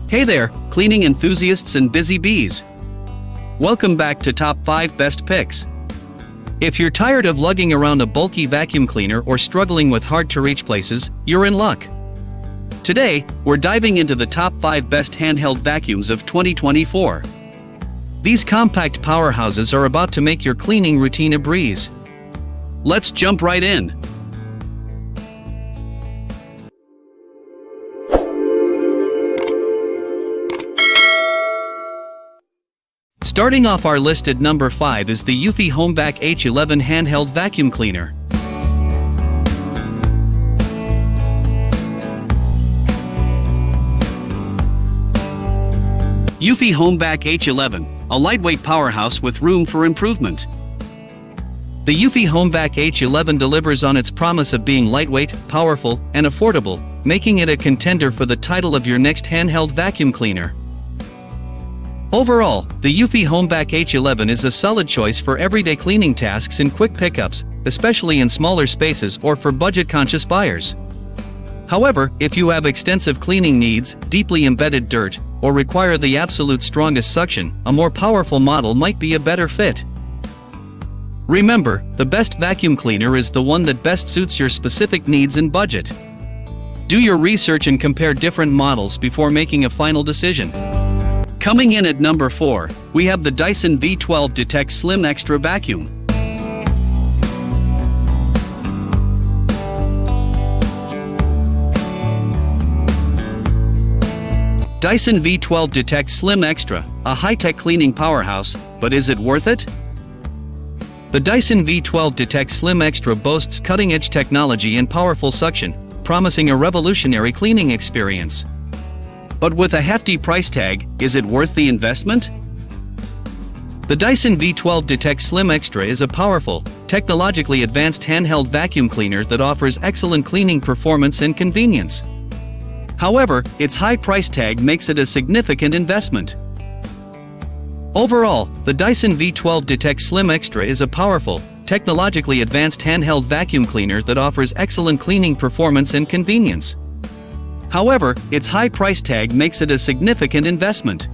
Hey there, cleaning enthusiasts and busy bees. Welcome back to Top 5 Best Picks. If you're tired of lugging around a bulky vacuum cleaner or struggling with hard-to-reach places, you're in luck. Today, we're diving into the top 5 best handheld vacuums of 2024. These compact powerhouses are about to make your cleaning routine a breeze. Let's jump right in. Starting off our list at number 5 is the Eufy HomeVac H11 Handheld Vacuum Cleaner. Eufy HomeVac H11, a lightweight powerhouse with room for improvement. The Eufy HomeVac H11 delivers on its promise of being lightweight, powerful, and affordable, making it a contender for the title of your next handheld vacuum cleaner. Overall, the Eufy HomeVac H11 is a solid choice for everyday cleaning tasks and quick pickups, especially in smaller spaces or for budget-conscious buyers. However, if you have extensive cleaning needs, deeply embedded dirt, or require the absolute strongest suction, a more powerful model might be a better fit. Remember, the best vacuum cleaner is the one that best suits your specific needs and budget. Do your research and compare different models before making a final decision. Coming in at number 4, we have the Dyson V12 Detect Slim Extra Vacuum. Dyson V12 Detect Slim Extra, a high-tech cleaning powerhouse, but is it worth it? The Dyson V12 Detect Slim Extra boasts cutting-edge technology and powerful suction, promising a revolutionary cleaning experience. But with a hefty price tag, is it worth the investment? The Dyson V12 Detect Slim Extra is a powerful, technologically advanced handheld vacuum cleaner that offers excellent cleaning performance and convenience. However, its high price tag makes it a significant investment. Overall, the Dyson V12 Detect Slim Extra is a powerful, technologically advanced handheld vacuum cleaner that offers excellent cleaning performance and convenience. However, its high price tag makes it a significant investment.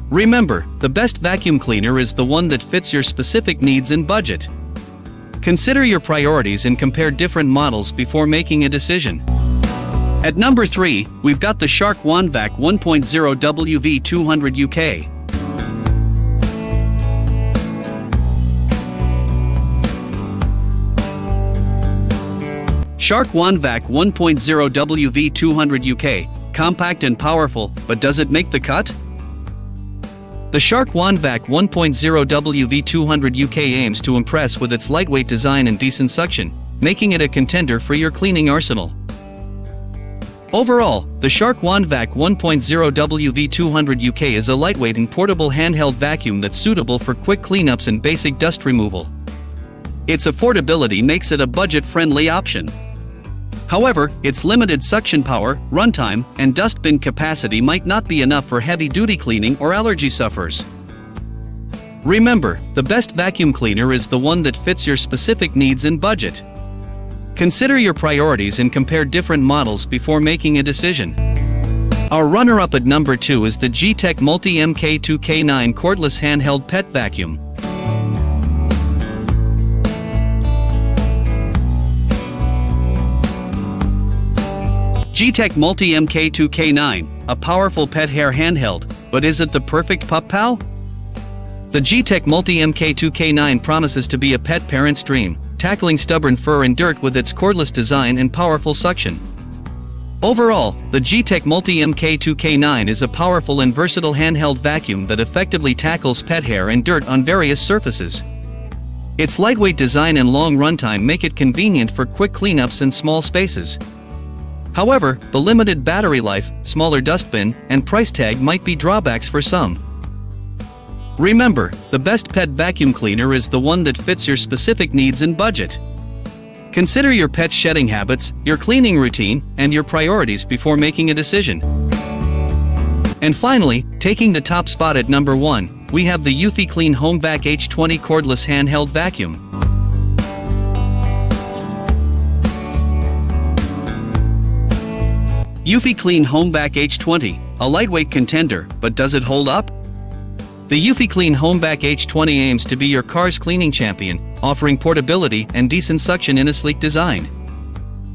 Remember, the best vacuum cleaner is the one that fits your specific needs and budget. Consider your priorities and compare different models before making a decision. At number 3, we've got the Shark Handvac 1.0 WV200 UK. Shark Handvac 1.0 WV200 UK, compact and powerful, but does it make the cut? The Shark Handvac 1.0 WV200 UK aims to impress with its lightweight design and decent suction, making it a contender for your cleaning arsenal. Overall, the Shark Handvac 1.0 WV200 UK is a lightweight and portable handheld vacuum that's suitable for quick cleanups and basic dust removal. Its affordability makes it a budget-friendly option. However, its limited suction power, runtime, and dust bin capacity might not be enough for heavy-duty cleaning or allergy sufferers. Remember, the best vacuum cleaner is the one that fits your specific needs and budget. Consider your priorities and compare different models before making a decision. Our runner-up at number 2 is the G-Tech Multi MK2K9 Cordless Handheld Pet Vacuum. G-Tech Multi MK2K9, a powerful pet hair handheld, but is it the perfect pup pal? The G-Tech Multi MK2K9 promises to be a pet parent's dream, tackling stubborn fur and dirt with its cordless design and powerful suction. Overall, the G-Tech Multi MK2K9 is a powerful and versatile handheld vacuum that effectively tackles pet hair and dirt on various surfaces. Its lightweight design and long runtime make it convenient for quick cleanups in small spaces. However, the limited battery life, smaller dustbin, and price tag might be drawbacks for some. Remember, the best pet vacuum cleaner is the one that fits your specific needs and budget. Consider your pet's shedding habits, your cleaning routine, and your priorities before making a decision. And finally, taking the top spot at number 1, we have the Eufy Clean HomeVac H20 Cordless Handheld Vacuum. UV Clean HomeVac H20, a lightweight contender, but does it hold up? The UV Clean HomeVac H20 aims to be your car's cleaning champion, offering portability and decent suction in a sleek design.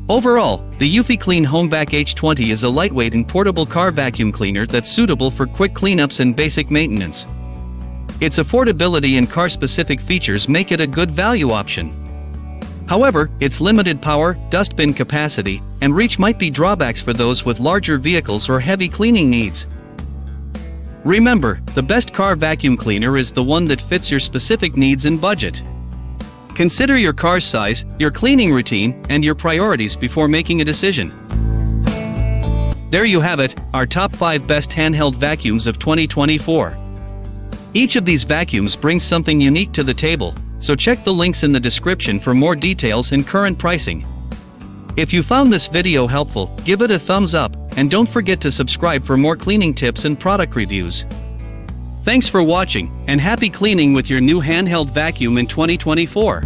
Overall, the UV Clean HomeVac H20 is a lightweight and portable car vacuum cleaner that's suitable for quick cleanups and basic maintenance. Its affordability and car-specific features make it a good value option. However, its limited power, dustbin capacity, and reach might be drawbacks for those with larger vehicles or heavy cleaning needs. Remember, the best car vacuum cleaner is the one that fits your specific needs and budget. Consider your car's size, your cleaning routine, and your priorities before making a decision. There you have it, our top 5 best handheld vacuums of 2024. Each of these vacuums brings something unique to the table, so check the links in the description for more details and current pricing. If you found this video helpful, give it a thumbs up, and don't forget to subscribe for more cleaning tips and product reviews. Thanks for watching, and happy cleaning with your new handheld vacuum in 2024.